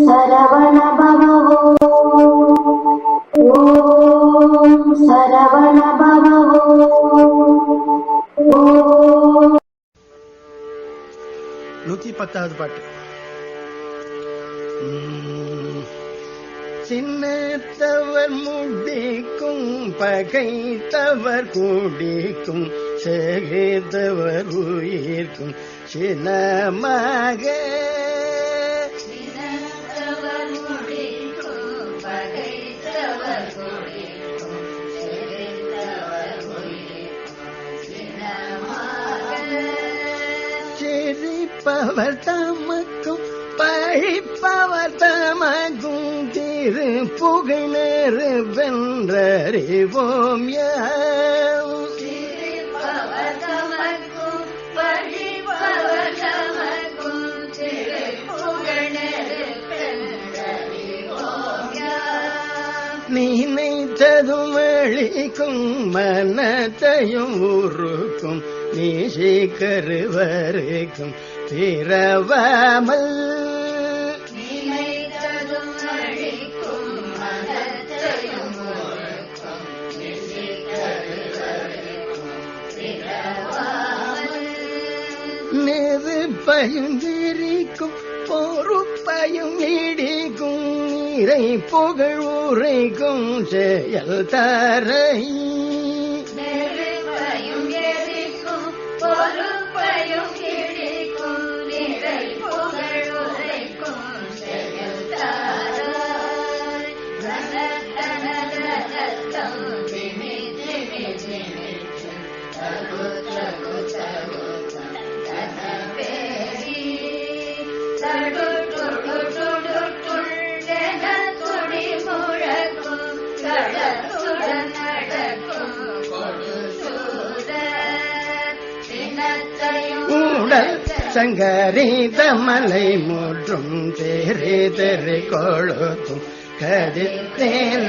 சரவண பவோ ஓம் சரவண பவோ ஓம். 110வது பாட்டு. சின்னத்தவர் முடிக்கும் பகைத்தவர் குடிக்கும் சேகைத்தவர் உயிர்க்கும் சின்னமாக சிரிப்பவர் தமக்கும் பழிப்பவர் தமக்கும் திரு புகழர் வென்றறிவோம் நினைத்ததும் அளிக்கும் மனத்தையும் உருக்கும் நீசிக்கருவருக்கும் பிறவாமல் நெருப்பையும் விரிக்கும் பொறுப்பையும் இடிக்கும் நீரை புகழ் உரைக்கும் செயல் தரை உடல் சங்கரித மலை மூற்றும் தேரே தெரு கொழுத்தும் கதித்தேன்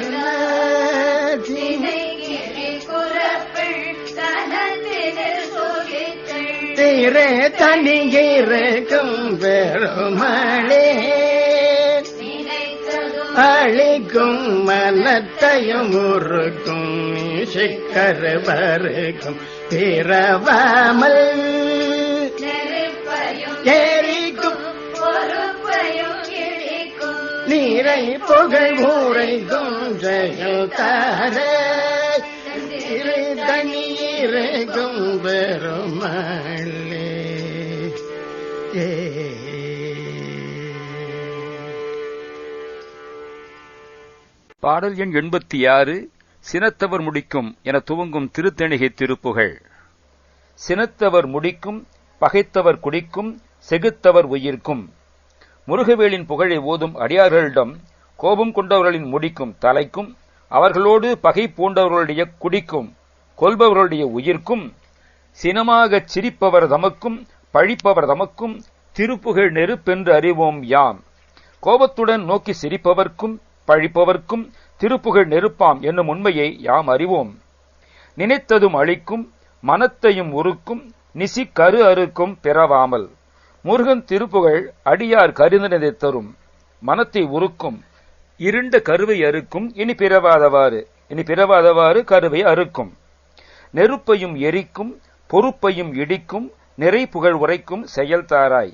தீரே தனியிருக்கும் பெருமளே அழிக்கும் மனத்தையும் உருக்கும் சிக்கருவருக்கும் பிறவாமல் ஏரிக்கும் நீரை புகழ் ஊரைக்கும் ஜெயல் தார தனியிருக்கும் பெருமளே. பாடல் எண் 86. சினத்தவர் முடிக்கும் என துவங்கும் திருத்தணிகை திருப்புகழ். சினத்தவர் முடிக்கும் பகைத்தவர் குடிக்கும் செகுத்தவர் உயிர்க்கும். முருகவேலின் புகழை ஓதும் அடியார்களிடம் கோபம் கொண்டவர்களின் முடிக்கும் தலைக்கும் அவர்களோடு பகை பூண்டவர்களுடைய குடிக்கும் கொல்பவர்களுடைய உயிர்க்கும் சினமாகச் சிரிப்பவர் தமக்கும் பழிப்பவர் தமக்கும் திருப்புகழ் நெருப்பென்று அறிவோம் யாம். கோபத்துடன் நோக்கி சிரிப்பவர்க்கும் பழிப்பவர்க்கும் திருப்புகழ் நெருப்பாம் என்னும் உண்மையை யாம் அறிவோம். நினைத்ததும் அழிக்கும் மனத்தையும் உருக்கும் நிசி கரு அறுக்கும் பிறவாமல். முருகன் திருப்புகழ் அடியார் கருதினதை தரும், மனத்தை உருக்கும், இருண்ட கருவை அறுக்கும், இனி பிறவாதவாறு கருவை அறுக்கும். நெருப்பையும் எரிக்கும் பொறுப்பையும் இடிக்கும் நிறை புகழ் உரைக்கும் செயல் தாராய்.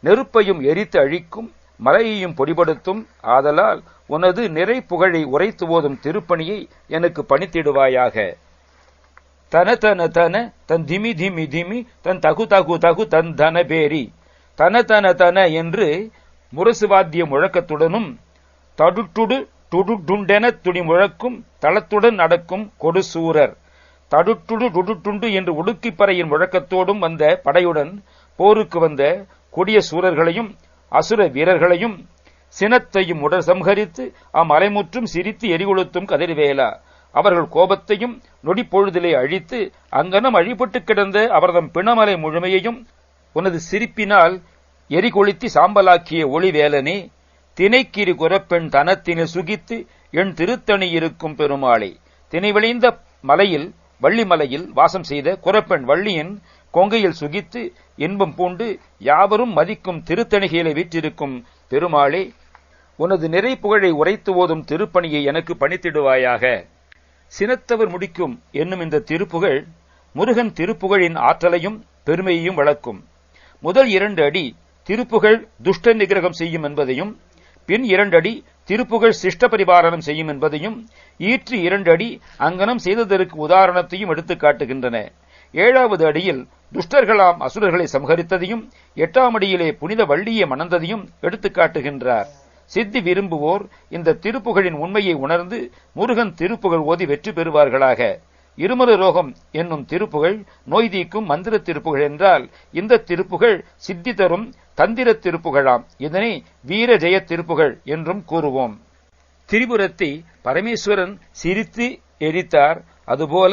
நெருப்பையும் எரித்து அழிக்கும் மலையையும் பொடிபடுத்தும் ஆதலால் உனது நிறை புகழை உரைத்து ஓதும் திருப்பணியை எனக்கு பணித்திடுவாயாக. தன தன தன தன் திமி திமி திமி தன் தகு தகு தகு தன் தன பேரி. தன தன தன என்று முரசு வாத்திய முழக்கத்துடனும் தடுட்டுடு துடுடுண்டென துணி முழக்கும் தளத்துடன் நடக்கும் கொடுசூரர். தடுட்டுடு டுடுட்டுண்டு என்று உடுக்கிப்பறையின் முழக்கத்தோடும் வந்த படையுடன் போருக்கு வந்த கொடிய சூரர்களையும் அசுர வீரர்களையும் சினத்தையும் உடல் சம்ஹரித்து அம்மலைமுற்றும் சிரித்து எரிகொளுத்தும் கதிர்வேலா. அவர்கள் கோபத்தையும் நொடிப்பொழுதிலே அழித்து அங்கனம் அழிபட்டு கிடந்த அவர்தம் பிணமலை முழுமையையும் உனது சிரிப்பினால் எரிகொளுத்தி சாம்பலாக்கிய ஒளிவேலனே. தினைக்கிரி குரப்பெண் தனத்தினை சுகித்து என் திருத்தணி இருக்கும் பெருமாளே. தினை விளைந்த மலையில் வள்ளிமலையில் வாசம் செய்த குரப்பெண் வள்ளியின் கொங்கையில் சுகித்து இன்பம் பூண்டு யாவரும் மதிக்கும் திருத்தணிகையில வீற்றிருக்கும் பெருமாளே. உனது நிறை புகழை உரைத்து ஓதும் திருப்பணியை எனக்கு பணித்திடுவாயாக. சினத்தவர் முடிக்கும் என்னும் இந்த திருப்புகழ் முருகன் திருப்புகழின் ஆற்றலையும் பெருமையையும் வளர்க்கும். முதல் 2 அடி திருப்புகழ் துஷ்ட நிகிரகம் செய்யும் என்பதையும், பின் 2 அடி திருப்புகழ் சிஷ்ட பரிபாலனம் செய்யும் என்பதையும், ஈற்று 2 அடி அங்கனம் செய்ததற்கு உதாரணத்தையும் எடுத்துக் காட்டுகின்றன. 7வது அடியில் துஷ்டர்களாம் அசுரர்களை சம்ஹரித்ததையும், 8ஆம் அடியிலே புனித வள்ளியை மணந்ததையும் எடுத்துக் காட்டுகின்றார். சித்தி விரும்புவோர் இந்த திருப்புகழின் உண்மையை உணர்ந்து முருகன் திருப்புகழ் ஓதி வெற்றி பெறுவார்களாக. இருமரு ரோகம் என்னும் திருப்புகழ் நோய் தீக்கும் மந்திர திருப்புகழ் என்றால், இந்த திருப்புகழ் சித்தி தரும் தந்திர திருப்புகழாம். இதனை வீர ஜெய திருப்புகழ் என்றும் கூறுவோம். திரிபுரத்தை பரமேஸ்வரன் சிரித்து எரித்தார். அதுபோல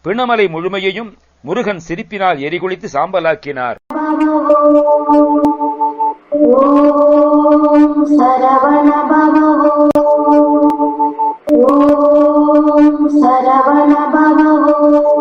பிணமலை முழுமையையும் முருகன் சிரிப்பினால் எரிகுளித்து சாம்பலாக்கினார். ஓம் சரவண பவவோ, ஓம் சரவண பவவோ.